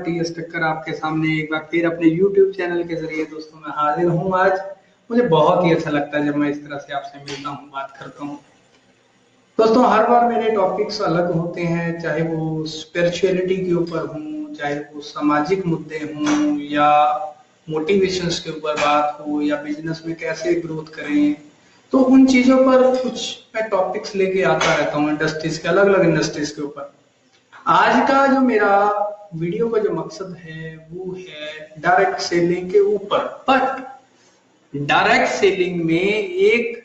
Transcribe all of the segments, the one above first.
TS टक्कर आपके सामने एक बार फिर अपने YouTube चैनल के जरिए दोस्तों मैं हाजिर हूँ। आज मुझे बहुत ही अच्छा लगता है जब मैं इस तरह से आपसे मिलता हूँ, बात करता हूँ। दोस्तों हर बार मेरे टॉपिक्स अलग होते हैं, चाहे वो स्पिरिचुअलिटी के ऊपर हों, चाहे वो सामाजिक मुद्दे हों, या मोटिवेशंस के ऊपर बात हो, या बिजनेस में कैसे ग्रोथ करें। तो उन चीजों पर कुछ मैं टॉपिक्स लेके आता रहता हूँ इंडस्ट्रीज के, अलग अलग इंडस्ट्रीज के ऊपर। आज का जो मेरा वीडियो का जो मकसद है वो है डायरेक्ट सेलिंग के ऊपर। बट डायरेक्ट सेलिंग में एक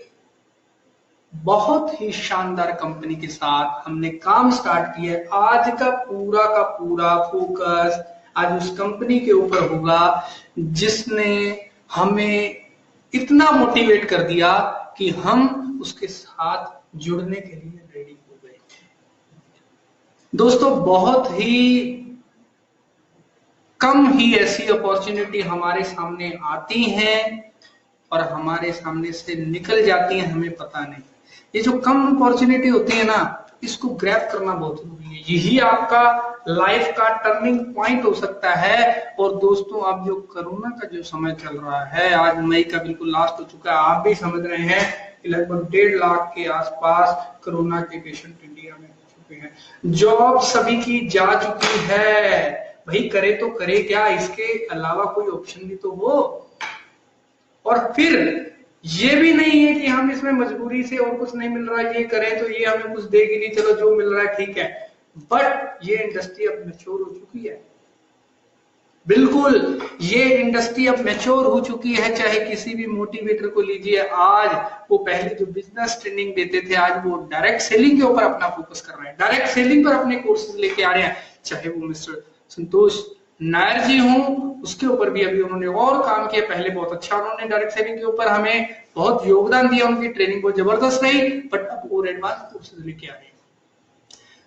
बहुत ही शानदार कंपनी के साथ हमने काम स्टार्ट किया है। आज का पूरा फोकस आज उस कंपनी के ऊपर होगा जिसने हमें इतना मोटिवेट कर दिया कि हम उसके साथ जुड़ने के लिए रेडी हो गए। दोस्तों बहुत ही कम ही ऐसी अपॉर्चुनिटी हमारे सामने आती हैं और हमारे सामने से निकल जाती हैं, हमें पता नहीं। ये जो कम अपॉर्चुनिटी होती है ना, इसको ग्रैब करना बहुत जरूरी है। यही आपका लाइफ का टर्निंग पॉइंट हो सकता है। और दोस्तों अब जो कोरोना का जो समय चल रहा है, आज मई का बिल्कुल लास्ट हो चुका है, आप भी समझ रहे हैं कि लगभग 1.5 लाख के आसपास कोरोना के पेशेंट इंडिया में हो चुके हैं। जॉब सभी की जा चुकी है, भाई करे तो करे क्या, इसके अलावा कोई ऑप्शन भी तो हो। और फिर ये भी नहीं है कि हम इसमें मजबूरी से और कुछ नहीं मिल रहा है ये करें तो ये हमें कुछ देगी नहीं, चलो जो मिल रहा है ठीक है। बट ये इंडस्ट्री अब मैच्योर हो चुकी है, बिल्कुल ये इंडस्ट्री अब मैच्योर हो चुकी है। चाहे किसी भी मोटिवेटर को लीजिए, आज वो पहले जो बिजनेस ट्रेनिंग देते थे, आज वो डायरेक्ट सेलिंग के ऊपर अपना फोकस कर रहे हैं, डायरेक्ट सेलिंग पर अपने कोर्सेज लेके आ रहे हैं। चाहे वो मिस्टर संतोष नायर जी हूं, उसके ऊपर भी अभी उन्होंने और काम किया। पहले बहुत अच्छा उन्होंने डायरेक्ट सेलिंग के ऊपर हमें बहुत योगदान दिया, उनकी ट्रेनिंग बहुत जबरदस्त रही, बट अब और एडवांस कोर्सेज लेके आ रहे हैं।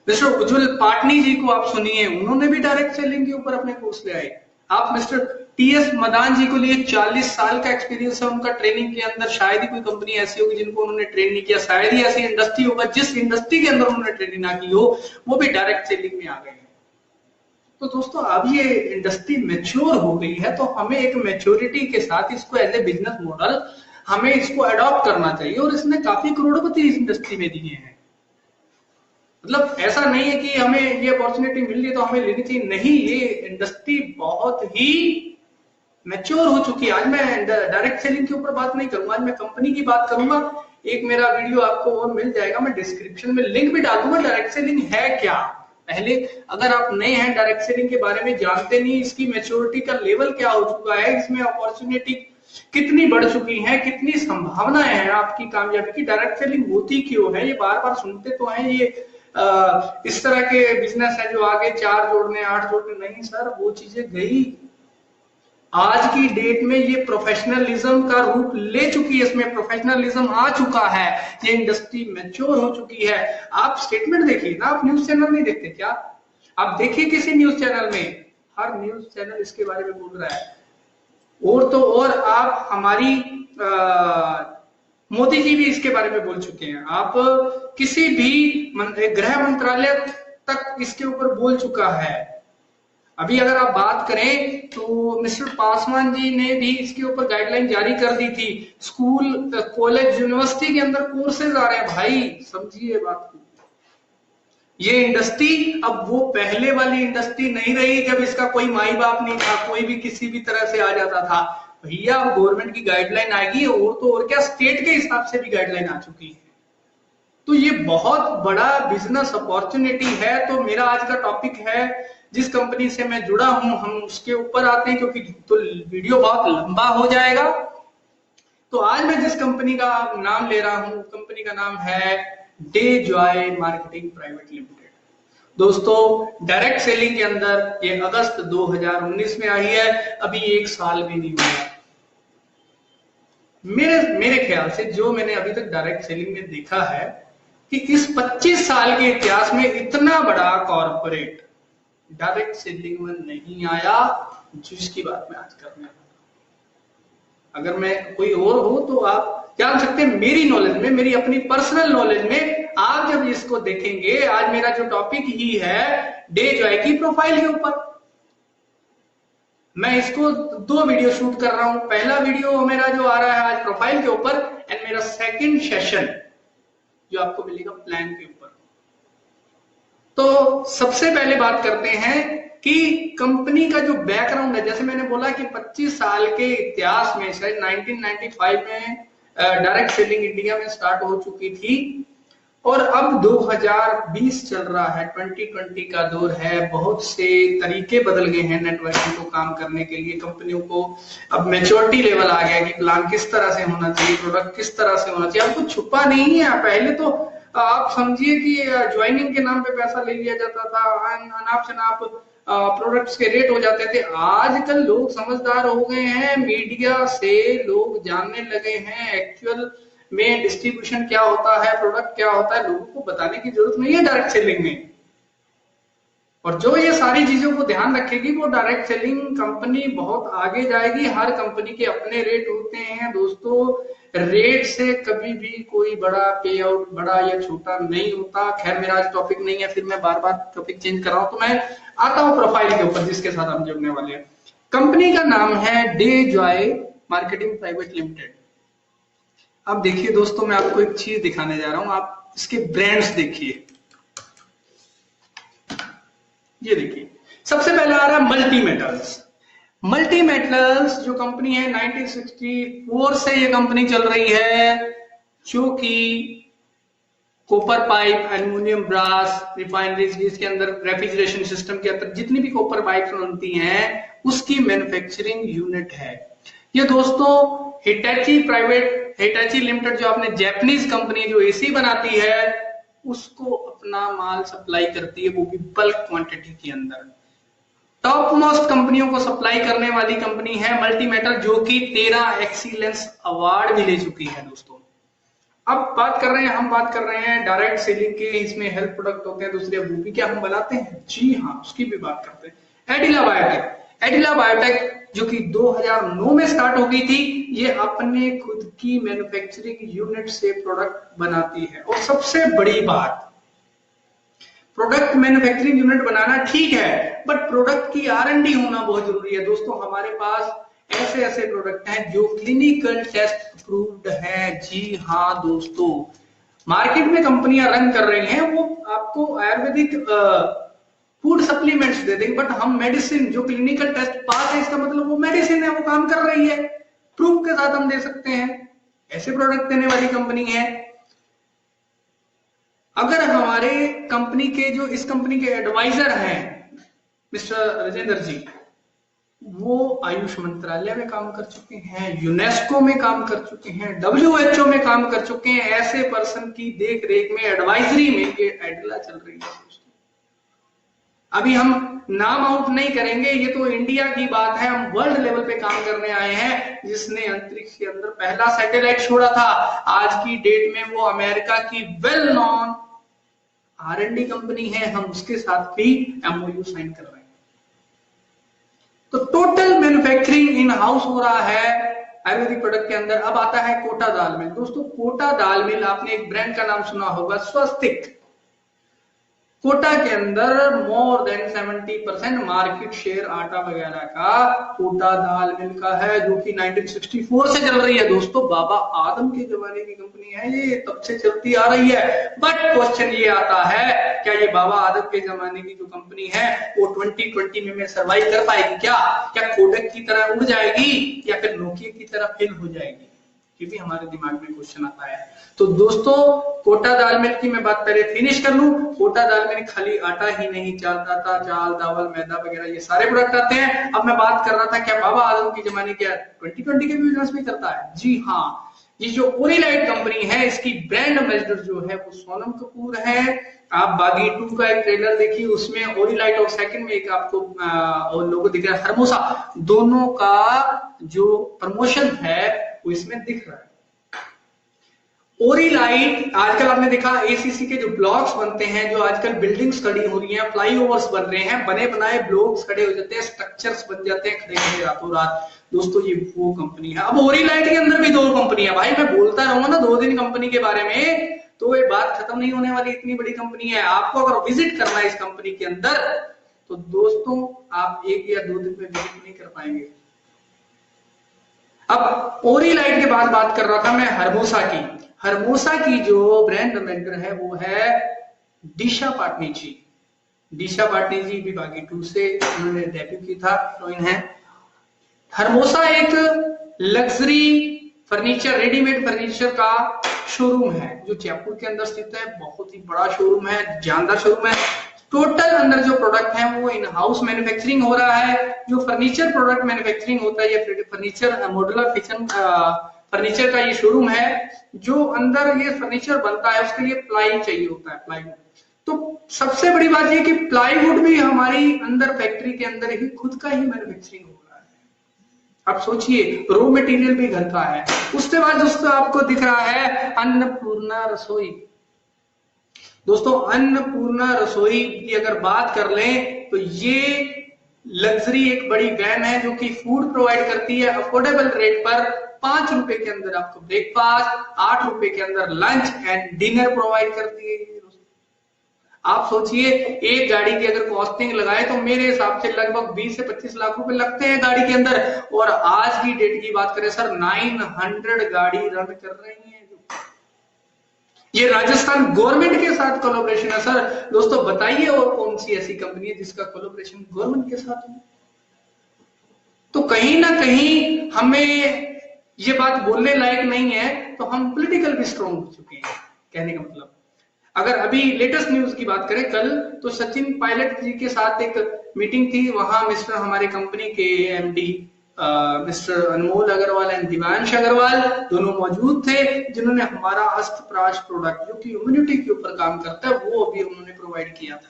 मिस्टर उज्जवल पाटनी जी को आप सुनिए, उन्होंने भी डायरेक्ट सेलिंग के ऊपर अपने कोर्स ले आए। आप मिस्टर टीएस मदान जी को लिए 40 साल का एक्सपीरियंस है उनका ट्रेनिंग के अंदर। शायद ही कोई कंपनी ऐसी होगी जिनको उन्होंने ट्रेन नहीं किया, शायद ही ऐसी इंडस्ट्री होगा जिस इंडस्ट्री के अंदर उन्होंने ट्रेनिंग ना की हो, वो भी डायरेक्ट सेलिंग में आ गए हैं। तो दोस्तों अब ये इंडस्ट्री मैच्योर हो गई है, तो हमें एक मैच्योरिटी के साथ इसको एज ए बिजनेस मॉडल हमें इसको अडॉप्ट करना चाहिए। और इसने काफी करोड़पति इस इंडस्ट्री में दिए हैं। मतलब ऐसा नहीं है कि हमें ये अपॉर्चुनिटी मिल रही है तो हमें लेनी चाहिए, नहीं, ये इंडस्ट्री बहुत ही मैच्योर हो चुकी है। आज मैं डायरेक्ट सेलिंग के ऊपर बात नहीं करूंगा, आज मैं कंपनी की बात करूंगा। एक मेरा वीडियो आपको और मिल जाएगा, मैं डिस्क्रिप्शन में लिंक भी डाल दूंगा। डायरेक्ट सेलिंग है क्या, पहले अगर आप नए हैं, डायरेक्ट सेलिंग के बारे में जानते नहीं, इसकी मैच्योरिटी का लेवल क्या हो चुका है, इसमें अपॉर्चुनिटी कितनी बढ़ चुकी है, कितनी संभावनाएं हैं आपकी कामयाबी की, डायरेक्ट सेलिंग होती क्यों है, ये बार बार सुनते तो हैं। ये इस तरह के बिजनेस है जो आगे 4 जोड़ने 8 जोड़ने, नहीं सर, वो चीजें गई। आज की डेट में ये प्रोफेशनलिज्म का रूप ले चुकी है, इसमें प्रोफेशनलिज्म आ चुका है, ये इंडस्ट्री मैच्योर हो चुकी है। आप स्टेटमेंट देखिए ना, आप न्यूज चैनल नहीं देखते क्या? आप देखिए किसी न्यूज चैनल में, हर न्यूज चैनल इसके बारे में बोल रहा है। और तो और आप हमारी मोदी जी भी इसके बारे में बोल चुके हैं, आप किसी भी गृह मंत्रालय तक इसके ऊपर बोल चुका है। अभी अगर आप बात करें तो मिस्टर पासवान जी ने भी इसके ऊपर गाइडलाइन जारी कर दी थी। स्कूल, कॉलेज, यूनिवर्सिटी के अंदर कोर्सेज आ रहे हैं, भाई समझिए बात को। ये इंडस्ट्री अब वो पहले वाली इंडस्ट्री नहीं रही जब इसका कोई माई बाप नहीं था, कोई भी किसी भी तरह से आ जाता था। भैया अब गवर्नमेंट की गाइडलाइन आएगी, और तो और क्या, स्टेट के हिसाब से भी गाइडलाइन आ चुकी है। तो ये बहुत बड़ा बिजनेस अपॉर्चुनिटी है। तो मेरा आज का टॉपिक है, जिस कंपनी से मैं जुड़ा हूं, हम उसके ऊपर आते हैं क्योंकि तो वीडियो बहुत लंबा हो जाएगा। तो आज मैं जिस कंपनी का नाम ले रहा हूं, कंपनी का नाम है day Joy marketing private limited. दोस्तों डायरेक्ट सेलिंग के अंदर ये अगस्त 2019 में आई है, अभी 1 साल भी नहीं हुआ। मेरे ख्याल से जो मैंने अभी तक डायरेक्ट सेलिंग में देखा है कि इस 25 साल के इतिहास में इतना बड़ा कॉर्पोरेट डायरेक्ट सेलिंग में नहीं आया, जिसकी बात मैं आज करने वाला हूं। अगर मैं कोई और हो तो आप जान सकते हैं, मेरी नॉलेज में, मेरी अपनी पर्सनल नॉलेज में, आप जब इसको देखेंगे, आज मेरा जो टॉपिक ही है डे जॉय की प्रोफाइल के ऊपर। मैं इसको 2 वीडियो शूट कर रहा हूं। पहला वीडियो मेरा जो आ रहा है आज प्रोफाइल के ऊपर, एंड मेरा सेकंड सेशन जो आपको मिलेगा प्लान के ऊपर। तो सबसे पहले बात करते हैं कि कंपनी का जो बैकग्राउंड है। जैसे मैंने बोला कि 25 साल के इतिहास में शायद 1995 में डायरेक्ट सेलिंग इंडिया में स्टार्ट हो चुकी थी, और अब 2020 चल रहा है, 2020 का दौर है। बहुत से तरीके बदल गए हैं नेटवर्किंग को काम करने के लिए। कंपनियों को अब मैच्योरिटी लेवल आ गया कि प्लान किस तरह से होना चाहिए, प्रोडक्ट किस तरह से होना चाहिए। अब कुछ छुपा नहीं है। पहले तो आप समझिए कि ज्वाइनिंग के नाम पे पैसा ले लिया जाता था, अनाप शनाप प्रोडक्ट्स के रेट हो जाते थे। आजकल लोग समझदार हो गए हैं, मीडिया से लोग जानने लगे हैं एक्चुअल में डिस्ट्रीब्यूशन क्या होता है, प्रोडक्ट क्या होता है। लोगों को बताने की जरूरत नहीं है डायरेक्ट सेलिंग में। और जो ये सारी चीजों को ध्यान रखेगी वो डायरेक्ट सेलिंग कंपनी बहुत आगे जाएगी। हर कंपनी के अपने रेट होते हैं दोस्तों। रेट से कभी भी कोई बड़ा पे आउट बड़ा या छोटा नहीं होता। खैर मेरा आज टॉपिक नहीं है, फिर मैं बार बार टॉपिक चेंज कर रहा हूं। तो मैं आता हूं प्रोफाइल के ऊपर जिसके साथ हम जुड़ने वाले हैं। कंपनी का नाम है day Joy marketing private limited. अब देखिए दोस्तों, मैं आपको एक चीज दिखाने जा रहा हूं। आप इसके ब्रांड्स देखिए, ये देखिए। सबसे पहले आ रहा है मल्टी मेटल्स। मल्टी मेटल्स जो कंपनी है 1964 से ये कंपनी चल रही है, जो कि copper pipe, aluminium, brass, refineries, इसके अंदर रेफ्रिजरेशन सिस्टम के अंदर जितनी भी कॉपर पाइप बनती हैं उसकी मैन्युफैक्चरिंग यूनिट है ये दोस्तों। हिटाची लिमिटेड जो आपने जापानीज कंपनी जो एसी बनाती है उसको अपना माल सप्लाई करती है, वो भी बल्क क्वांटिटी के अंदर। टॉप मोस्ट कंपनियों को सप्लाई करने वाली कंपनी है मल्टी मेटल, जो कि 13 एक्सीलेंस अवार्ड भी ले चुकी है दोस्तों। अब हम बात कर रहे हैं डायरेक्ट सेलिंग के। इसमें हेल्थ प्रोडक्ट होते हैं, दूसरे वो भी क्या हम बनाते हैं, जी हाँ, उसकी भी बात करते हैं। एडिला बायोटेक जो कि 2009 में स्टार्ट हो गई थी, ये अपने खुद की मैन्युफैक्चरिंग यूनिट से प्रोडक्ट बनाती है। और सबसे बड़ी बात, प्रोडक्ट मैन्युफैक्चरिंग यूनिट बनाना ठीक है, बट प्रोडक्ट की R&D होना बहुत जरूरी है दोस्तों। हमारे पास ऐसे प्रोडक्ट हैं जो क्लिनिकल टेस्ट अप्रूव्ड हैं। जी हाँ दोस्तों, मार्केट में कंपनियां रन कर रही हैं, वो आपको आयुर्वेदिक फूड सप्लीमेंट्स दे देंगे, बट हम मेडिसिन जो क्लिनिकल टेस्ट पास है, इसका मतलब वो मेडिसिन है, वो काम कर रही है, प्रूफ के साथ हम दे सकते हैं। ऐसे प्रोडक्ट देने वाली कंपनी है। अगर हमारे कंपनी के जो इस कंपनी के एडवाइजर हैं मिस्टर राजेंद्र जी, वो आयुष मंत्रालय में काम कर चुके हैं, यूनेस्को में काम कर चुके हैं, WHO में काम कर चुके हैं। ऐसे पर्सन की देख रेख में, एडवाइजरी में ये एडिला चल रही है। अभी हम नाम आउट नहीं करेंगे, ये तो इंडिया की बात है। हम वर्ल्ड लेवल पे काम करने आए हैं, जिसने अंतरिक्ष के अंदर पहला सैटेलाइट छोड़ा था। आज की डेट में वो अमेरिका की वेल नॉन R&D कंपनी है। हम उसके साथ भी MOU साइन कर रहे हैं। तो टोटल मैन्युफैक्चरिंग इन हाउस हो रहा है आयुर्वेदिक प्रोडक्ट के अंदर। अब आता है कोटा दाल मिल। दोस्तों कोटा दाल मिल, आपने एक ब्रांड का नाम सुना होगा, स्वस्तिक। कोटा के अंदर मोर देन 70% मार्केट शेयर आटा वगैरह का कोटा दाल मिल का है, जो कि 1964 से चल रही है दोस्तों। बाबा आदम के जमाने की कंपनी है ये, तब से चलती आ रही है। बट क्वेश्चन ये आता है, क्या ये बाबा आदम के जमाने की जो कंपनी है वो 2020 में सर्वाइव कर पाएगी? क्या कोडक की तरह उड़ जाएगी, या फिर नोकिया की तरह फेल हो जाएगी? ये भी हमारे दिमाग में क्वेश्चन आता है। तो दोस्तों कोटा दाल मिल की मैं बात पहले फिनिश कर लूं। कोटा दाल मिल खाली आटा ही नहीं चालता था, चाल, दावल, मैदा वगैरह ये सारे प्रोडक्ट आते हैं। अब मैं बात कर रहा था, क्या बाबा आदम की जमाने क्या 2020 के बिजनेस भी करता है? जी हाँ, ये जो ओरिलाइट कंपनी है, इसकी ब्रांड एम्बेसडर जो है वो सोनम कपूर है। आप बागी 2 का एक ट्रेलर देखिए, उसमें ओरिलाइट और सेकंड में एक आपको लोगो दिख रहा है हरमोसा, दोनों का जो प्रमोशन है वो इसमें दिख रहा है। ओरिलाइट आजकल आपने देखा ACC के जो ब्लॉक्स बनते हैं, जो आजकल बिल्डिंग्स खड़ी हो रही हैं, फ्लाईओवर्स बन रहे हैं, बने बनाए ब्लॉक्स खड़े हो जाते हैं, स्ट्रक्चर्स बन जाते हैं खड़े रातों रात। दोस्तों ये वो कंपनी है। अब ओरिलाइट के अंदर भी 2 कंपनियां, भाई मैं बोलता रहूंगा ना 2 दिन कंपनी के बारे में, तो ये बात खत्म नहीं होने वाली, इतनी बड़ी कंपनी है। आपको अगर विजिट करना है इस कंपनी के अंदर, तो दोस्तों आप 1 या 2 दिन में विजिट नहीं कर पाएंगे। अब ओरिलाइट के बाद बात कर रहा था मैं हरमोसा की। हरमोसा की जो ब्रांड एम्बेसडर है वो है दिशा पाटनी जी। दिशा पाटनी जी विभागी 2 से उन्होंने डेब्यू की था, हीरोइन है। हरमोसा एक लग्जरी फर्नीचर, रेडीमेड फर्नीचर का शोरूम है जो जयपुर के अंदर स्थित है। बहुत ही बड़ा शोरूम है, जानदार शोरूम है। टोटल अंदर जो प्रोडक्ट है वो इन हाउस मैन्युफैक्चरिंग हो रहा है। जो फर्नीचर प्रोडक्ट मैन्युफैक्चरिंग होता है, ये फर्नीचर मॉड्यूलर किचन फर्नीचर का ये शोरूम है। जो अंदर ये फर्नीचर बनता है उसके लिए प्लाई चाहिए होता है, प्लाईवुड। तो सबसे बड़ी बात ये कि प्लाईवुड भी हमारी अंदर फैक्ट्री के अंदर ही खुद का ही मैन्युफैक्चरिंग हो रहा है। आप सोचिए, रो मटेरियल भी घर का है। उसके बाद दोस्तों आपको दिख रहा है अन्नपूर्णा रसोई। दोस्तों अन्नपूर्णा रसोई की अगर बात कर लें तो ये लग्जरी एक बड़ी वैन है जो कि फूड प्रोवाइड करती है अफोर्डेबल रेट पर। 5 रुपए के अंदर आपको ब्रेकफास्ट, 8 रुपए के अंदर लंच एंड डिनर प्रोवाइड करती है। आप सोचिए, एक गाड़ी की अगर कॉस्टिंग लगाए तो मेरे हिसाब से लगभग 20 से 25 लाख रुपए लगते हैं गाड़ी के अंदर। और आज की डेट की बात करें सर, 900 गाड़ी रन कर रही है। ये राजस्थान गवर्नमेंट के साथ कोलैबोरेशन है सर। दोस्तों बताइए और कौन सी ऐसी कंपनी है जिसका कोलैबोरेशन गवर्नमेंट के साथ है? तो कहीं ना कहीं हमें ये बात बोलने लायक नहीं है, तो हम पॉलिटिकल भी स्ट्रॉन्ग हो चुके हैं। कहने का मतलब, अगर अभी लेटेस्ट न्यूज की बात करें, कल तो सचिन पायलट जी के साथ एक मीटिंग थी। वहां मिस्टर हमारे कंपनी के MD mister Anmol Agarwal and Divansh Agarwal दोनों मौजूद थे, जिन्होंने हमारा अस्तप्राश प्रोडक्ट जो कि इम्यूनिटी के ऊपर काम करता है वो अभी उन्होंने प्रोवाइड किया था।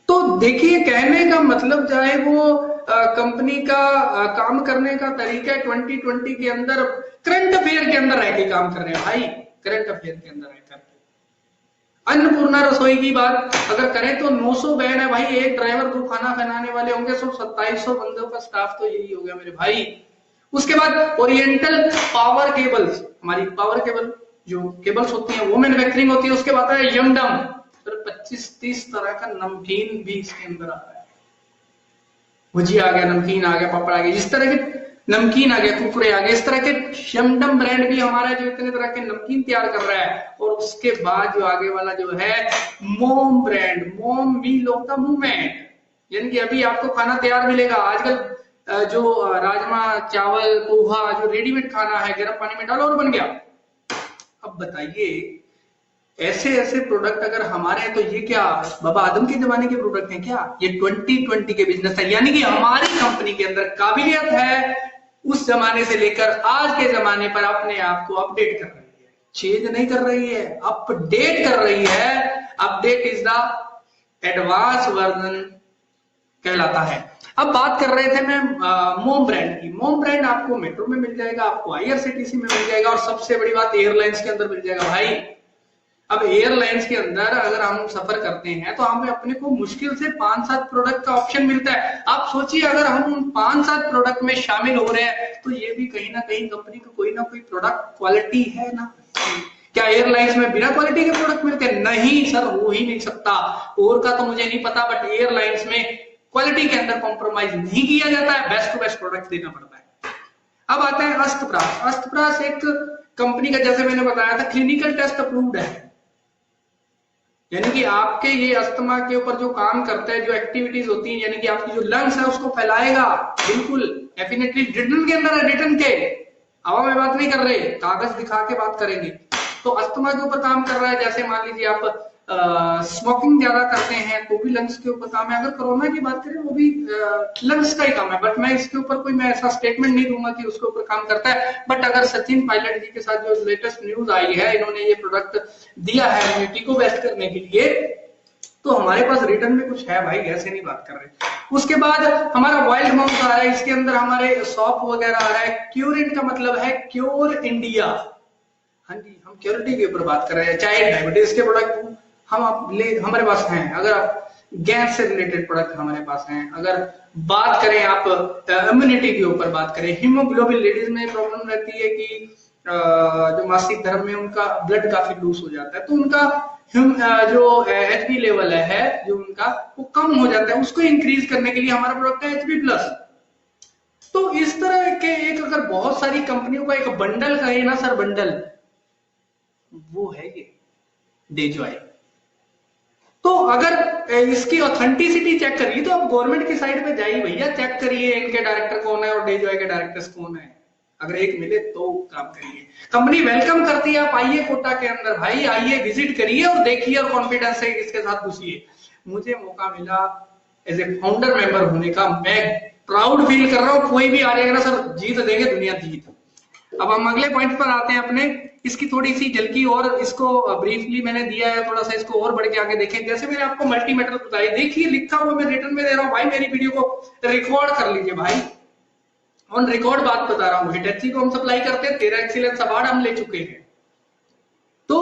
तो देखिए, कहने का मतलब चाहे वो कंपनी का काम करने का तरीका 2020 के अंदर करंट अफेयर के अंदर रह के काम कर रहे हैं भाई, करंट अफेयर के अंदर रहकर। अन्नपूर्णा रसोई की बात अगर करें तो 900 बैन है भाई। एक ड्राइवर को खाना बनाने वाले होंगे, सब 2700 बंदों का स्टाफ तो यही हो गया मेरे भाई। उसके बाद ओरिएंटल पावर केबल्स, हमारी पावर केबल जो केबल्स होती हैं वो मैन्युफैक्चरिंग होती है। उसके बाद है यमडम, 25-30 तरह का नमकीन भी इसके अंदर आ रहा है। भुजिया आ गया, नमकीन आ गया, पापड़ आ गया, जिस तरह के नमकीन आ गया, कुरकुरे आ गए, इस तरह के यमडम ब्रांड भी हमारा जो इतने तरह के नमकीन तैयार कर रहा है। और उसके बाद जो आगे वाला जो है मोम ब्रांड, मोम मील ऑफ द मूवमेंट, यानी कि अभी आपको खाना तैयार मिलेगा। आजकल जो राजमा चावल पोहा जो रेडीमेड खाना है, गर्म पानी में डालो और बन गया। अब बताइए, ऐसे ऐसे प्रोडक्ट अगर हमारे हैं तो ये क्या बाबा आदम के जमाने के प्रोडक्ट हैं क्या? ये 2020 के बिजनेस है। यानी कि हमारी कंपनी के अंदर काबिलियत है उस जमाने से लेकर आज के जमाने पर अपने आप को अपडेट कर रही है, चेंज नहीं कर रही है, अपडेट कर रही है। Update is the advance version कहलाता है। अब बात कर रहे थे मैं मोम ब्रांड की। मोम ब्रांड आपको मेट्रो में मिल जाएगा, आपको आईआरसीटीसी में मिल जाएगा, और सबसे बड़ी बात एयरलाइंस के अंदर मिल जाएगा भाई। अब एयरलाइंस के अंदर अगर हम सफर करते हैं तो हमें अपने को मुश्किल से 5-7 प्रोडक्ट का ऑप्शन मिलता है। आप सोचिए, अगर हम उन 5-7 प्रोडक्ट में शामिल हो रहे हैं तो ये भी कहीं ना कहीं कंपनी को कोई ना कोई प्रोडक्ट क्वालिटी है ना। क्या एयरलाइंस में बिना क्वालिटी के प्रोडक्ट मिलते हैं? नहीं सर, हो ही नहीं सकता। और का तो मुझे नहीं पता, बट एयरलाइंस में क्वालिटी के अंदर कॉम्प्रोमाइज नहीं किया जाता है, बेस्ट टू बेस्ट प्रोडक्ट देना पड़ता है। अब आता है अस्तप्राश। अस्तप्राश एक कंपनी का, जैसे मैंने बताया था, क्लिनिकल टेस्ट अप्रूव्ड है। यानी कि आपके ये अस्थमा के ऊपर जो काम करते हैं, जो एक्टिविटीज होती हैं, यानी कि आपकी जो लंग्स है उसको फैलाएगा। बिल्कुल डेफिनेटली रिटर्न के अंदर है, रिटर्न के हवा में बात नहीं कर रहे, कागज दिखा के बात करेंगे। तो अस्थमा के ऊपर काम कर रहा है। जैसे मान लीजिए आप स्मोकिंग ज्यादा करते हैं तो भी लंग्स के ऊपर काम है। अगर कोरोना की बात करें वो भी लंग्स का ही काम है, बट मैं इसके ऊपर कोई मैं ऐसा स्टेटमेंट नहीं दूंगा कि उसके ऊपर काम करता है। बट अगर सचिन पायलट जी के साथ जो लेटेस्ट न्यूज आई है, इन्होंने ये प्रोडक्ट दिया है इम्यूनिटी को बेस्ट करने के लिए, तो हमारे पास रिटर्न में कुछ है भाई, ऐसे नहीं बात कर रहे। उसके बाद हमारा वाइल्ड माउथ आ रहा है, इसके अंदर हमारे सॉप वगैरह आ रहा है। क्योरिन का मतलब है क्योर इंडिया। हाँ जी, हम क्योरिटी के ऊपर बात कर रहे हैं। चाहे डायबिटीज के प्रोडक्ट हम हमारे पास हैं, अगर आप गैस से रिलेटेड प्रोडक्ट हमारे पास हैं। अगर बात करें आप इम्यूनिटी के ऊपर बात करें, हीमोग्लोबिन, लेडीज में प्रॉब्लम रहती है कि जो मासिक धर्म में उनका ब्लड काफी लूज हो जाता है, तो उनका जो HP लेवल है जो उनका वो कम हो जाता है, उसको इंक्रीज करने के लिए हमारा प्रोडक्ट है HP+। तो इस तरह के एक अगर बहुत सारी कंपनियों का एक बंडल कहे ना सर, बंडल, वो है ये डेजॉय। तो अगर इसकी ऑथेंटिसिटी चेक करिए तो आप गवर्नमेंट की साइड पे जाइए भैया, चेक करिए इनके डायरेक्टर कौन है और डेजॉय के डायरेक्टर्स कौन है। अगर एक मिले तो काम करिए। कंपनी वेलकम करती है, आप आइए कोटा के अंदर भाई, आइए विजिट करिए और देखिए और कॉन्फिडेंस से इसके साथ घुसिए। मुझे मौका मिला एज ए फाउंडर मेंबर होने का, मैं प्राउड फील कर रहा हूं। कोई भी आ जाएगा ना सर, जीत देंगे, दुनिया जीत। अब हम अगले पॉइंट पर आते हैं अपने, इसकी थोड़ी सी झलकी और इसको ब्रीफली मैंने दिया है, थोड़ा सा इसको और बढ़ के आगे देखें। जैसे मैंने आपको मल्टी मेटल बताई, देखिए लिखा हुआ मैं रिटर्न में दे रहा हूं भाई, मेरी वीडियो को रिकॉर्ड कर लीजिए भाई, ऑन रिकॉर्ड बात बता रहा हूं। हिटैची को हम सप्लाई करते हैं, 13 एक्सीलेंस अवार्ड हम ले चुके हैं। तो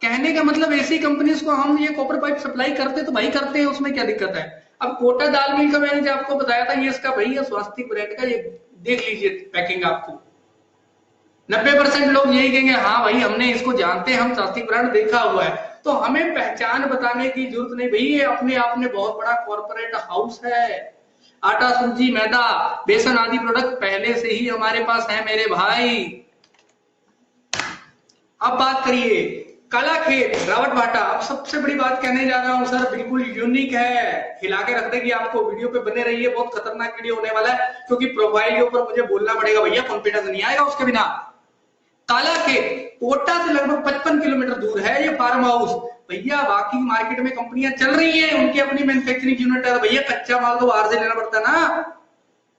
कहने का मतलब ऐसी कंपनीज को हम ये कॉपर पाइप सप्लाई करते तो भाई करते हैं, उसमें क्या दिक्कत है। अब कोटा दाल मिल का मैंने जो आपको बताया था, ये इसका भैया स्वास्तिक ब्रांड का, ये देख लीजिए पैकिंग, आपको 90% लोग यही कहेंगे हाँ भाई हमने इसको जानते हैं, हम स्वास्तिक ब्रांड देखा हुआ है। तो हमें पहचान बताने की जरूरत नहीं भाई, ये अपने आप में बहुत बड़ा कॉर्पोरेट हाउस है। आटा, सूजी, मैदा, बेसन आदि प्रोडक्ट पहले से ही हमारे पास है मेरे भाई। अब बात करिए कलाखेत, रावत भाटा। अब सबसे बड़ी बात कहने जा रहा हूं सर, बिल्कुल यूनिक है, हिला के रख देगी आपको। वीडियो पे बने रहिए, बहुत खतरनाक वीडियो होने वाला है, क्योंकि प्रोफाइल के ऊपर मुझे बोलना पड़ेगा भैया, कॉन्फिडेंस नहीं आएगा उसके बिना। कालाखेत कोटा से लगभग 55 किलोमीटर दूर है ये फार्म हाउस। भैया बाकी मार्केट में कंपनियां चल रही है, उनकी अपनी मैन्युफैक्चरिंग यूनिट है भैया, कच्चा माल तो बाहर से लेना पड़ता है ना।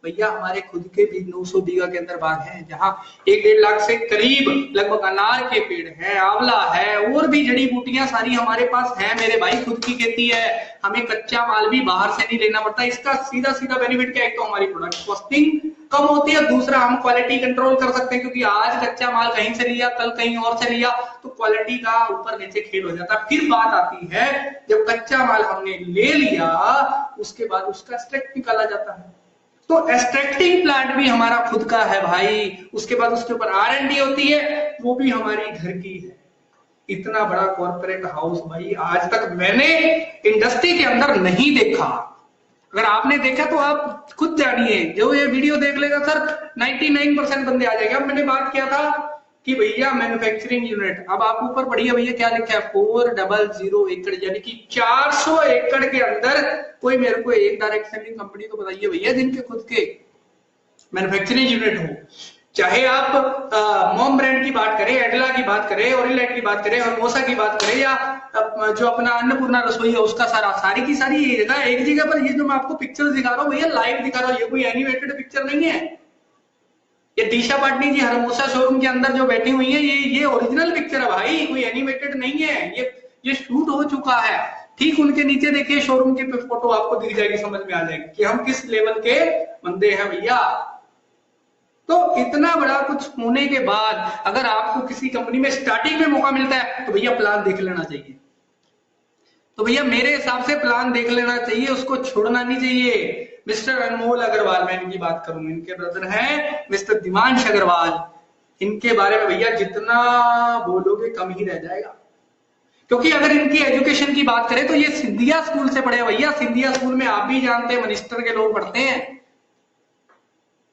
भैया हमारे खुद के भी 900 बीघा के अंदर बाग है, जहां 1-1.5 लाख से करीब लगभग अनार के पेड़ है, आंवला है, और भी जड़ी बूटियां सारी हमारे पास है मेरे भाई, खुद की खेती है। हमें कच्चा माल भी बाहर से नहीं लेना पड़ता। इसका सीधा सीधा बेनिफिट क्या है, एक तो हमारी प्रोडक्ट कॉस्टिंग कम होती है, दूसरा हम क्वालिटी कंट्रोल कर सकते हैं, क्योंकि आज कच्चा माल कहीं से लिया, कल कहीं और से लिया, तो क्वालिटी का ऊपर नीचे खेल हो जाता है। फिर बात आती है जब कच्चा माल हमने ले लिया, उसके बाद उसका एक्सट्रैक्ट निकाला जाता है, तो एक्सट्रैक्टिंग प्लांट भी हमारा खुद का है भाई। उसके बाद उसके ऊपर R&D होती है, वो भी हमारी घर की है। इतना बड़ा कॉर्पोरेट हाउस भाई आज तक मैंने इंडस्ट्री के अंदर नहीं देखा। अगर आपने देखा तो आप खुद जानिए, जो ये वीडियो देख लेगा सर 99% बंदे आ जाएंगे। अब मैंने बात किया था कि भैया मैन्युफैक्चरिंग यूनिट, अब आप ऊपर पढ़िए भैया क्या लिखा है, 400 एकड़, यानी कि 400 एकड़ के अंदर कोई मेरे को एक डायरेक्ट सेलिंग कंपनी तो बताइए भैया जिनके खुद के मैन्युफैक्चरिंग यूनिट हो। चाहे आप मॉम ब्रांड की बात करें, एडला की बात करें, ओरिलेट की बात करें, और मोसा की बात करें, या जो अपना अन्नपूर्णा रसोई है उसका सारी की सारी ये जगह एक जगह पर। ये जो मैं आपको पिक्चर दिखा रहा हूँ भैया, लाइव दिखा रहा हूँ, ये कोई एनिमेटेड पिक्चर नहीं है। ये दिशा पाटनी जी हरमोसा शोरूम के अंदर जो बैठी हुई है, ये ओरिजिनल पिक्चर है भाई, कोई एनिमेटेड नहीं है। ये शूट हो चुका है। ठीक उनके नीचे देखिए शोरूम की फोटो आपको दिख जाएगी, समझ में आ जाएगी कि हम किस लेवल के बंदे हैं भैया। तो इतना बड़ा कुछ होने के बाद अगर आपको किसी कंपनी में स्टार्टिंग में मौका मिलता है तो भैया प्लान देख लेना चाहिए। तो भैया मेरे हिसाब से प्लान देख लेना चाहिए, उसको छोड़ना नहीं चाहिए। मिस्टर अनमोल अग्रवाल, मैं इनकी बात करूं, इनके ब्रदर हैं मिस्टर दिमांश अग्रवाल। इनके बारे में भैया जितना बोलोगे कम ही रह जाएगा, क्योंकि अगर इनकी एजुकेशन की बात करें तो ये सिंधिया स्कूल से पढ़े भैया। सिंधिया स्कूल में आप भी जानते हैं मिनिस्टर के लोग पढ़ते हैं,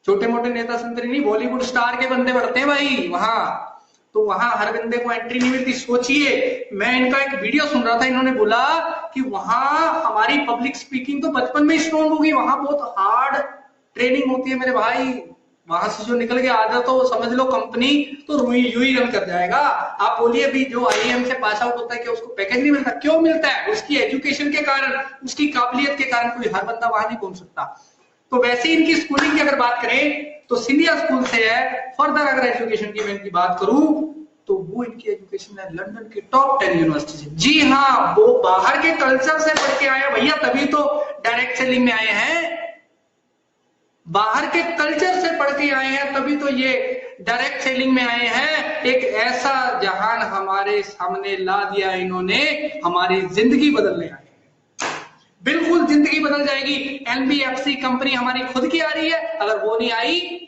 छोटे मोटे नेता संतरी नहीं, बॉलीवुड स्टार के बंदे पढ़ते हैं भाई वहां। तो वहां हर बंदे को एंट्री नहीं मिलती। सोचिए, मैं इनका एक वीडियो सुन रहा था, इन्होंने बोला कि वहां हमारी पब्लिक स्पीकिंग तो बचपन में स्ट्रॉन्ग होगी, वहां बहुत हार्ड ट्रेनिंग होती है मेरे भाई। वहां से जो निकल के आ जाता तो समझ लो कंपनी तो यूं ही रन कर जाएगा। आप बोलिए भी जो IIM से पास आउट होता है कि उसको पैकेज नहीं मिलता, क्यों मिलता है? उसकी एजुकेशन के कारण, उसकी काबिलियत के कारण। कोई हर बंदा वहां नहीं पहुंच सकता। तो वैसे इनकी स्कूलिंग की अगर बात करें तो सिंधिया स्कूल से है। फर्दर अगर एजुकेशन की मैं इनकी बात करूं तो वो इनकी एजुकेशन है लंदन की टॉप 10 यूनिवर्सिटी से। जी हाँ, वो बाहर के कल्चर से पढ़ के आए भैया, तभी तो डायरेक्ट सेलिंग में आए हैं। बाहर के कल्चर से पढ़ के आए हैं, तभी तो ये डायरेक्ट सेलिंग में आए हैं। एक ऐसा जहान हमारे सामने ला दिया इन्होंने, हमारी जिंदगी बदलने आए। बिल्कुल जिंदगी बदल जाएगी। NBFC कंपनी हमारी खुद की आ रही है, अगर वो नहीं आई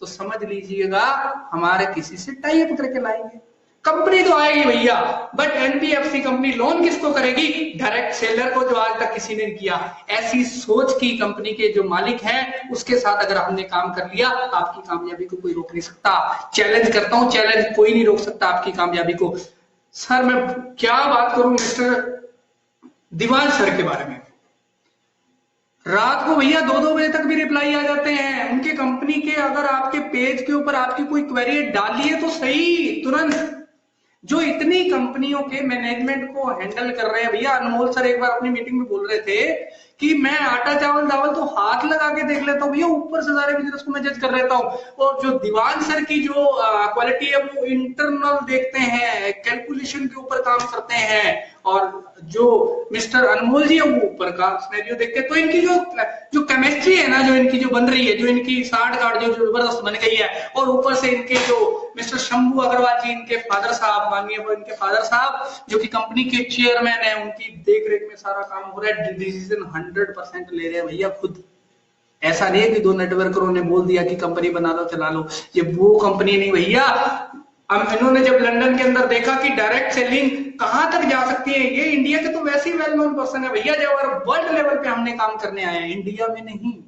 तो समझ लीजिएगा हमारे किसी से टाई अप करके लाएंगे। कंपनी तो आएगी भैया, बट एनबीएफसी कंपनी लोन किसको करेगी? डायरेक्ट सेलर को, जो आज तक किसी ने किया। ऐसी सोच की कंपनी के जो मालिक हैं उसके साथ अगर हमने काम कर लिया, आपकी कामयाबी को कोई रोक नहीं सकता। चैलेंज करता हूं, चैलेंज, कोई नहीं रोक सकता आपकी कामयाबी को। सर मैं क्या बात करूं मिस्टर दीवान सर के बारे में, रात को भैया 2-2 बजे तक भी रिप्लाई आ जाते हैं उनके कंपनी के। अगर आपके पेज के ऊपर आपकी कोई क्वेरी डालिए तो सही, तुरंत। जो इतनी कंपनियों के मैनेजमेंट को हैंडल कर रहे हैं भैया, अनमोल सर एक बार अपनी मीटिंग में बोल रहे थे कि मैं आटा चावल दावल तो हाथ लगा के देख लेता हूँ भैया, ऊपर से सारे बिजनेस को मैं जज कर लेता हूँ। और जो दीवान सर की जो क्वालिटी है वो इंटरनल देखते हैं, कैलकुलेशन के ऊपर काम करते हैं। और जो मिस्टर अनमोल जी है वो ऊपर का सिनेरियो देखते हैं। तो इनकी जो केमिस्ट्री है ना, जो इनकी जो बन रही है, जो इनकी साठ गाड़ जो जबरदस्त बन गई है, और ऊपर से इनके जो मिस्टर शंभू अग्रवाल जी, इनके फादर साहब, माननीय इनके फादर साहब जो कि कंपनी के चेयरमैन है, उनकी देख रेख में सारा काम हो रहा है। डिसीजन 100% ले रहे हैं भैया खुद। ऐसा नहीं है कि 2 नेटवर्करों ने बोल दिया कि कंपनी बना लो चला लो, ये वो कंपनी नहीं भैया। अब इन्होंने जब लंदन के अंदर देखा कि डायरेक्ट सेलिंग कहां तक जा सकती है, ये इंडिया के तो वैसे ही वेल नोन पर्सन है भैया, जब वर्ल्ड लेवल पे हमने काम करने आए हैं, इंडिया में नहीं।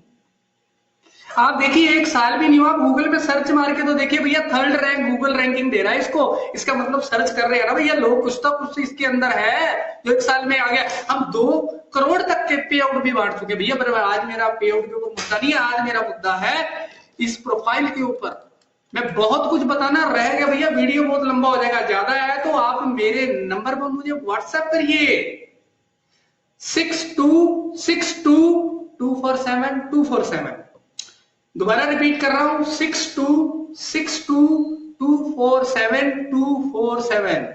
आप देखिए 1 साल भी नहीं हुआ, गूगल पे सर्च मार के तो देखिए भैया, 3rd रैंक गूगल रैंकिंग दे रहा है इसको। इसका मतलब सर्च कर रहे हैं ना भैया लोग, कुछ तो कुछ इसके अंदर है जो 1 साल में आ गया। हम 2 करोड़ तक के पे आउट भी बांट चुके भैया। पर आज मेरा पे आउट के ऊपर मुद्दा नहीं है, आज मेरा मुद्दा है इस प्रोफाइल के ऊपर। मैं बहुत कुछ बताना रह गया भैया, वीडियो बहुत लंबा हो जाएगा। ज्यादा है तो आप मेरे नंबर पर मुझे व्हाट्सएप करिए, 626247 दोबारा रिपीट कर रहा हूं, 626247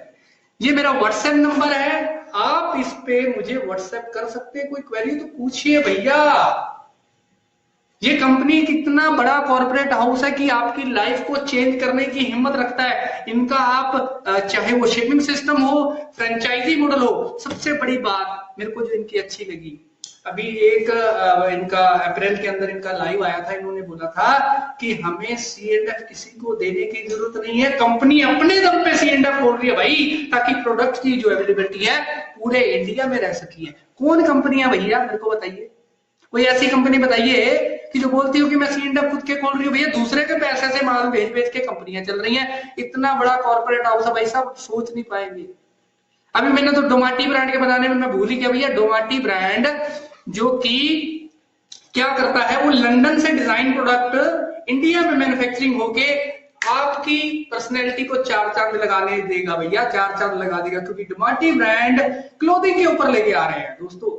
ये मेरा व्हाट्सएप नंबर है। आप इस पे मुझे व्हाट्सएप कर सकते हैं, कोई क्वेरी तो पूछिए भैया। ये कंपनी कितना बड़ा कॉर्पोरेट हाउस है कि आपकी लाइफ को चेंज करने की हिम्मत रखता है। इनका आप चाहे वो शिपिंग सिस्टम हो, फ्रेंचाइजी मॉडल हो, सबसे बड़ी बात मेरे को जो इनकी अच्छी लगी, अभी एक इनका अप्रैल के अंदर इनका लाइव आया था, इन्होंने बोला था कि हमें C&F किसी को देने की जरूरत नहीं है, कंपनी अपने दम पे C&F खोल रही है भाई, ताकि प्रोडक्ट की जो अवेलेबिलिटी है पूरे इंडिया में रह सकी है। कौन कंपनी है भैया मेरे को बताइए, कोई ऐसी कंपनी बताइए कि जो बोलती हो कि मैं C&F खुद के खोल रही हूँ। भैया दूसरे के पैसे से माल भेज भेज के कंपनियां चल रही हैं। इतना बड़ा कॉर्पोरेट हाउस है भाई साहब, सोच नहीं पाएंगे। अभी मैंने तो डोमाटी ब्रांड के बनाने में मैं भूल ही गया भैया। डोमाटी ब्रांड जो कि क्या करता है, वो लंदन से डिजाइन प्रोडक्ट इंडिया में मैन्युफैक्चरिंग होके आपकी पर्सनैलिटी को 4 चांद लगाने देगा भैया, 4 चांद लगा देगा, क्योंकि डोमाटी ब्रांड क्लोथिंग के ऊपर लेके आ रहे हैं दोस्तों।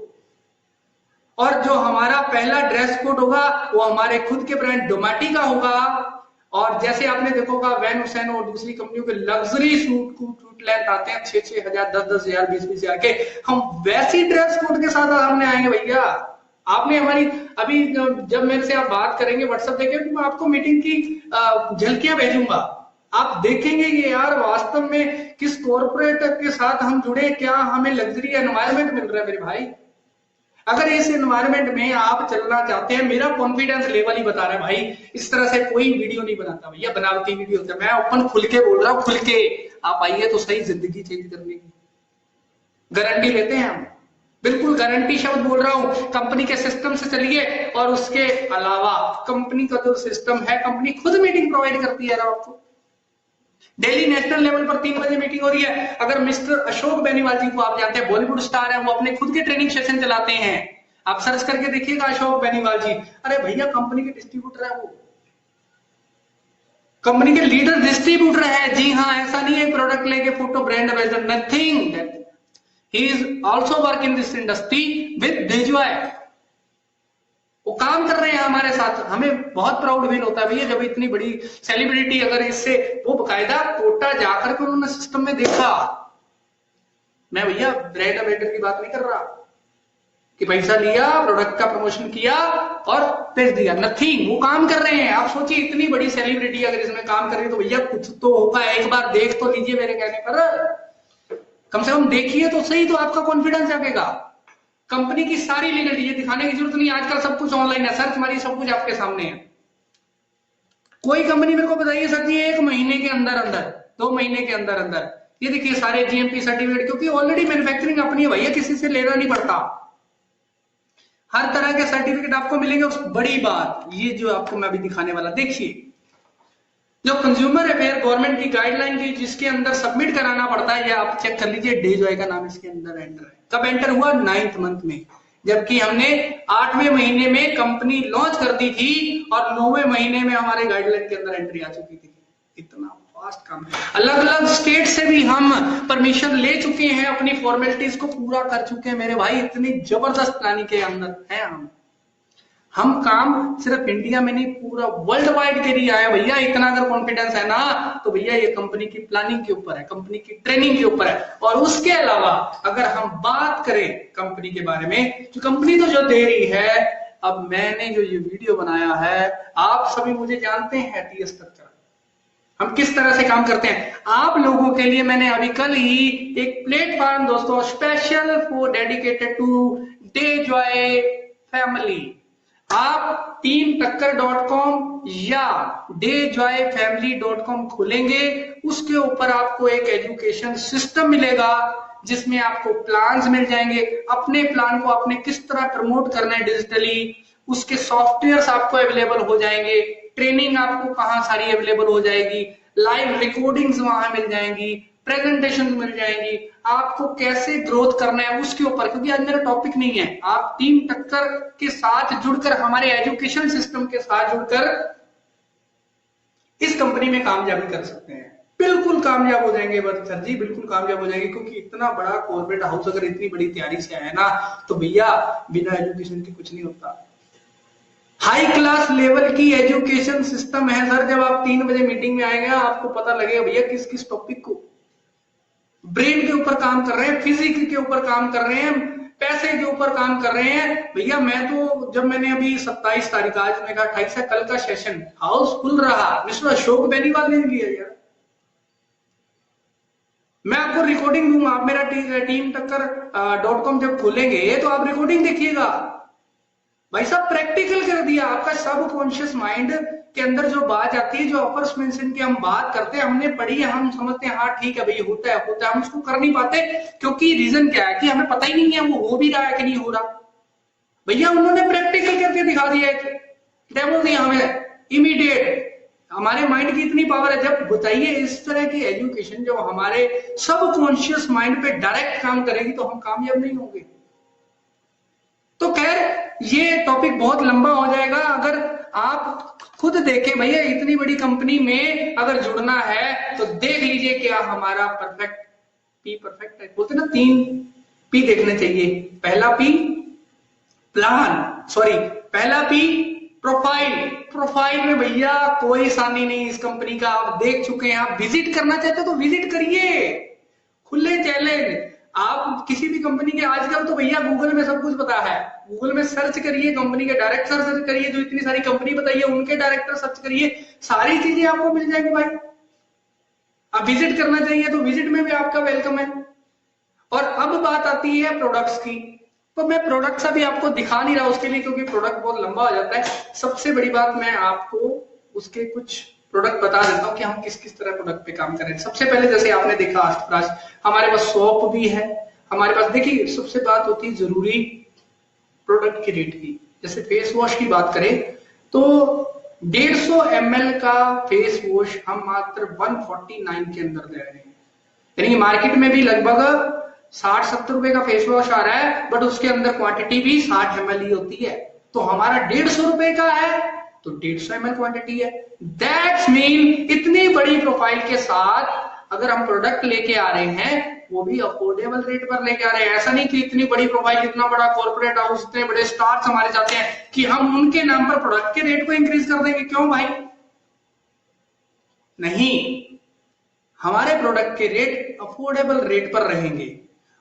और जो हमारा पहला ड्रेस कोड होगा वो हमारे खुद के ब्रांड डोमाटी का होगा। और जैसे आपने देखा होगा वैन हुसैन और दूसरी कंपनियों के लग्जरी सूट लेंथ आते हैं 6-6 हजार, 10-10 हजार, 20-20 हजार के, हम वैसी ड्रेस कोड के साथ हमने आएंगे भैया। आपने हमारी अभी जब मेरे से आप बात करेंगे व्हाट्सएप देखें तो मैं आपको मीटिंग की झलकियां भेजूंगा, आप देखेंगे कि यार वास्तव में किस कॉर्पोरेट के साथ हम जुड़े, क्या हमें लग्जरी एनवायरमेंट मिल रहा है मेरे भाई। अगर इस एनवायरमेंट में आप चलना चाहते हैं, मेरा कॉन्फिडेंस लेवल ही बता रहा है भाई, इस तरह से कोई वीडियो नहीं बनाता भैया, बनावटी वीडियो होता है। मैं ओपन खुल के बोल रहा हूं, खुल के आप आइए तो सही जिंदगी चेंज करने की गारंटी लेते हैं हम, बिल्कुल गारंटी शब्द बोल रहा हूं। कंपनी के सिस्टम से चलिए, और उसके अलावा कंपनी का जो सिस्टम है, कंपनी खुद मीटिंग प्रोवाइड करती है आपको। डेली नेशनल लेवल पर 3 बजे मीटिंग हो रही है। अगर मिस्टर अशोक बेनीवाल जी को आप जानते हैं, बॉलीवुड स्टार है, वो अपने खुद के ट्रेनिंग सेशन चलाते हैं, आप सर्च करके देखिएगा अशोक बेनीवाल जी। अरे भैया कंपनी के डिस्ट्रीब्यूटर है, वो कंपनी के लीडर डिस्ट्रीब्यूटर है। जी हाँ, ऐसा नहीं है प्रोडक्ट लेके photo brand ambassador, nothing, he is also work in this industry with Bejoy. वो काम कर रहे हैं हमारे साथ, हमें बहुत प्राउड फील होता है भैया जब इतनी बड़ी सेलिब्रिटी अगर इससे, वो बकायदा कोटा जाकर के उन्होंने सिस्टम में देखा। मैं भैया ब्रांड एम्बेसडर की बात नहीं कर रहा कि पैसा लिया, प्रोडक्ट का प्रमोशन किया और भेज दिया, नथिंग, वो काम कर रहे हैं। आप सोचिए इतनी बड़ी सेलिब्रिटी अगर इसमें काम कर रही है तो भैया कुछ तो होगा, एक बार देख तो लीजिए मेरे कहने पर, कम से कम देखिए तो सही, तो आपका कॉन्फिडेंस जागेगा। कंपनी की सारी लीगल ये दिखाने की जरूरत नहीं, आजकल सब कुछ ऑनलाइन है, सर्च मारिए सब कुछ आपके सामने है। कोई कंपनी मेरे को बताइए सकती है 1 महीने के अंदर अंदर 2 महीने के अंदर अंदर। ये देखिए सारे जीएमपी सर्टिफिकेट, क्योंकि ऑलरेडी मैन्युफैक्चरिंग अपनी है भैया, किसी से लेना नहीं पड़ता, हर तरह के सर्टिफिकेट आपको मिलेंगे। उस बड़ी बात ये जो आपको मैं अभी दिखाने वाला, देखिए जो कंज्यूमर अफेयर गवर्नमेंट की गाइडलाइन की जिसके अंदर सबमिट कराना पड़ता है, ये आप चेक कर लीजिए, डेजॉय का नाम इसके अंदर एंटर है। कब एंटर हुआ? 9th मंथ में, जबकि हमने 8वें महीने में कंपनी लॉन्च कर दी थी और 9वें महीने में हमारे गाइडलाइन के अंदर एंट्री आ चुकी थी। इतना फास्ट काम है। अलग अलग स्टेट से भी हम परमिशन ले चुके हैं, अपनी फॉर्मेलिटीज को पूरा कर चुके हैं मेरे भाई। इतनी जबरदस्त प्लानिंग के अंदर है हम काम सिर्फ इंडिया में नहीं, पूरा वर्ल्ड वाइड के लिए आए भैया। इतना अगर कॉन्फिडेंस है ना तो भैया ये कंपनी की प्लानिंग के ऊपर है, कंपनी की ट्रेनिंग के ऊपर है। और उसके अलावा अगर हम बात करें कंपनी के बारे में, तो कंपनी तो जो दे रही है, अब मैंने जो ये वीडियो बनाया है, आप सभी मुझे जानते हैं टी स्ट्रक्चर, हम किस तरह से काम करते हैं। आप लोगों के लिए मैंने अभी कल ही एक प्लेटफॉर्म दोस्तों स्पेशल फॉर डेडिकेटेड टू डेजॉय फैमिली, आप teamtakkar.com या dayjoyfamily.com खोलेंगे, उसके ऊपर आपको एक एजुकेशन सिस्टम मिलेगा जिसमें आपको प्लान्स मिल जाएंगे। अपने प्लान को आपने किस तरह प्रमोट करना है डिजिटली, उसके सॉफ्टवेयर्स आपको अवेलेबल हो जाएंगे, ट्रेनिंग आपको कहां सारी अवेलेबल हो जाएगी, लाइव रिकॉर्डिंग्स वहां मिल जाएंगी, प्रेजेंटेशन मिल जाएंगी, आपको कैसे ग्रोथ करना है उसके ऊपर। क्योंकि आज मेरा टॉपिक नहीं है, आप टीम टक्कर के साथ जुड़कर, हमारे एजुकेशन सिस्टम के साथ जुड़कर इस कंपनी में कामयाबी कर सकते हैं। बिल्कुल कामयाब हो जाएंगे सर जी, बिल्कुल कामयाब हो जाएंगे। क्योंकि इतना बड़ा कॉर्पोरेट हाउस अगर इतनी बड़ी तैयारी से आया ना, तो भैया बिना एजुकेशन के कुछ नहीं होता। हाई क्लास लेवल की एजुकेशन सिस्टम है सर। जब आप 3 बजे मीटिंग में आएंगे, आपको पता लगेगा भैया किस किस टॉपिक को, ब्रेन के ऊपर काम कर रहे हैं, फिजिक्स के ऊपर काम कर रहे हैं, पैसे के ऊपर काम कर रहे हैं भैया। मैं तो जब मैंने अभी 27 तारीख, आज मैं कहा 28 है, कल का सेशन हाउसफुल रहा, मिस्टर अशोक बेनीवाल ने किया यार। मैं आपको रिकॉर्डिंग दूंगा, आप मेरा teamtakkar.com जब खोलेंगे तो आप रिकॉर्डिंग देखिएगा भाई साहब। प्रैक्टिकल कर दिया, आपका सबकॉन्शियस माइंड के अंदर जो बात आती है, जो अपर सस्पेंशन की हम बात करते हैं, हमने पढ़ी है, हम समझते हैं हाँ ठीक है भाई होता है, हम उसको कर नहीं पाते। क्योंकि रीजन क्या है कि हमें पता ही नहीं है वो हो भी रहा है कि नहीं हो रहा। भैया उन्होंने प्रैक्टिकल करके दिखा दिया, डेमो दिया हमें इमीडिएट। हमारे माइंड की इतनी पावर है। जब बताइए इस तरह की एजुकेशन जब हमारे सबकॉन्शियस माइंड पे डायरेक्ट काम करेगी तो हम कामयाब नहीं होंगे। तो खैर ये टॉपिक बहुत लंबा हो जाएगा। अगर आप खुद देखें भैया, इतनी बड़ी कंपनी में अगर जुड़ना है तो देख लीजिए क्या हमारा परफेक्ट परफेक्ट है। बोलते ना 3 P देखने चाहिए। पहला P प्लान, सॉरी पहला P प्रोफाइल। प्रोफाइल में भैया कोई आसानी नहीं इस कंपनी का, आप देख चुके हैं। आप विजिट करना चाहते हो तो विजिट करिए, खुले चैलेंज। आप किसी भी कंपनी के, आजकल तो भैया गूगल में सब कुछ पता है, गूगल में सर्च करिए, कंपनी के डायरेक्टर सर्च करिए, जो इतनी सारी कंपनी बताइए उनके डायरेक्टर सर्च करिए, सारी चीजें आपको मिल जाएंगी भाई। आप विजिट करना चाहिए तो विजिट में भी आपका वेलकम है। और अब बात आती है प्रोडक्ट्स की, तो मैं प्रोडक्ट्स अभी आपको दिखा नहीं रहा उसके लिए, क्योंकि प्रोडक्ट बहुत लंबा हो जाता है। सबसे बड़ी बात मैं आपको उसके कुछ प्रोडक्ट बता देता हूँ कि हम किस किस तरह प्रोडक्ट पे काम करें। सबसे पहले जैसे आपने देखा अष्टप्राश, हमारे पास सोप भी है हमारे पास। देखिए सबसे बात होती है जरूरी प्रोडक्ट की रेट की। जैसे फेस वॉश की बात करें तो 150 ml का फेस वॉश हम मात्र 149 के अंदर दे रहे हैं। यानी मार्केट में भी लगभग 60-70 रुपए का फेस वॉश आ रहा है, बट उसके अंदर क्वांटिटी भी 60 ml ही होती है। तो हमारा 150 रुपए का है तो 150 ml क्वांटिटी है। दैट्स मीन इतनी बड़ी प्रोफाइल के साथ अगर हम प्रोडक्ट लेके आ रहे हैं, वो भी अफोर्डेबल रेट पर लेके आ रहे हैं। ऐसा नहीं कि इतनी बड़ी प्रोफाइल, इतना बड़ा कॉर्पोरेट हाउस, इतने बड़े स्टार्स हमारे जाते हैं कि हम उनके नाम पर प्रोडक्ट के रेट को इंक्रीज कर देंगे। क्यों भाई? नहीं, हमारे प्रोडक्ट के रेट अफोर्डेबल रेट पर रहेंगे।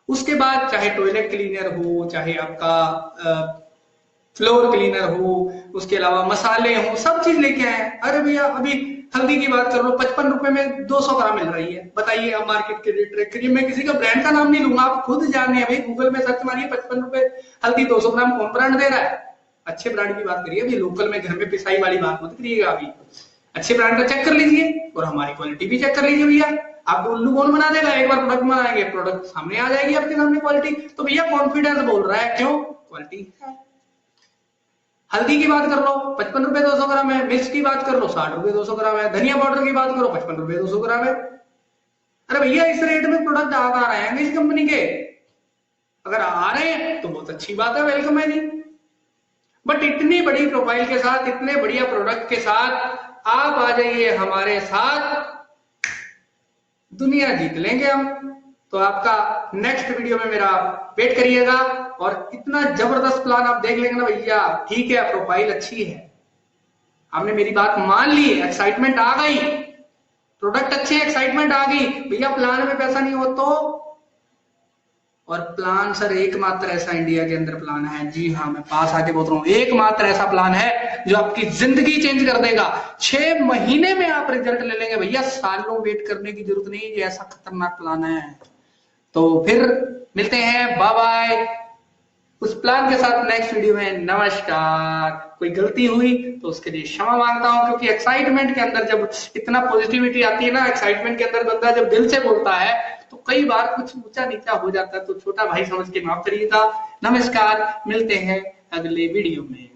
उसके बाद चाहे टॉयलेट क्लीनर हो, चाहे आपका फ्लोर क्लीनर हो, उसके अलावा मसाले हो, सब चीज लेके आए। अरे भैया अभी हल्दी की बात कर लो, 55 रुपए में 200 ग्राम मिल रही है। बताइए आप मार्केट के रेट ट्रैक करिए। मैं किसी का ब्रांड का नाम नहीं लूंगा, आप खुद जानिए भाई, गूगल में सर्च मारिए 55 रुपए हल्दी 200 ग्राम कौन ब्रांड दे रहा है। अच्छे ब्रांड की बात करिए, अभी लोकल में घर में पिसाई वाली बात मत करिएगा। अभी अच्छे ब्रांड का चेक कर लीजिए और हमारी क्वालिटी भी चेक कर लीजिए भैया। आपको उल्लू कौन बना देगा? एक बार प्रोडक्ट बनाएंगे, प्रोडक्ट सामने आ जाएगी आपके सामने क्वालिटी। तो भैया कॉन्फिडेंस बोल रहा है, क्यों? क्वालिटी है। हल्दी की बात कर लो, 55 रुपए 200 ग्राम है। मिर्च की बात कर लो, 60 रुपए 200 ग्राम है। धनिया पाउडर की बात करो, 55 रुपए 200 ग्राम है। अरे भैया इस रेट में प्रोडक्ट आ रहे हैं इस कंपनी के, अगर आ रहे हैं तो बहुत अच्छी बात है, वेलकम है जी। बट इतनी बड़ी प्रोफाइल के साथ, इतने बढ़िया प्रोडक्ट के साथ आप आ जाइए हमारे साथ, दुनिया जीत लेंगे हम। तो आपका नेक्स्ट वीडियो में मेरा वेट करिएगा, और इतना जबरदस्त प्लान आप देख लेंगे ना भैया। ठीक है, प्रोफाइल अच्छी है, आपने मेरी बात मान ली, एक्साइटमेंट आ गई, प्रोडक्ट अच्छे, एक्साइटमेंट आ गई, भैया प्लान में पैसा नहीं हो तो। और प्लान सर एकमात्र ऐसा इंडिया के अंदर प्लान है, जी हाँ मैं पास आके बोल रहा हूं, एकमात्र ऐसा प्लान है जो आपकी जिंदगी चेंज कर देगा। 6 महीने में आप रिजल्ट ले लेंगे भैया, सालों वेट करने की जरूरत नहीं, ये ऐसा खतरनाक प्लान है। तो फिर मिलते हैं, बाय बाय, उस प्लान के साथ नेक्स्ट वीडियो में। नमस्कार। कोई गलती हुई तो उसके लिए क्षमा मांगता हूं, क्योंकि एक्साइटमेंट के अंदर जब इतना पॉजिटिविटी आती है ना, एक्साइटमेंट के अंदर बंदा जब दिल से बोलता है तो कई बार कुछ ऊंचा नीचा हो जाता है, तो छोटा भाई समझ के माफ करिएगा। नमस्कार, मिलते हैं अगले वीडियो में।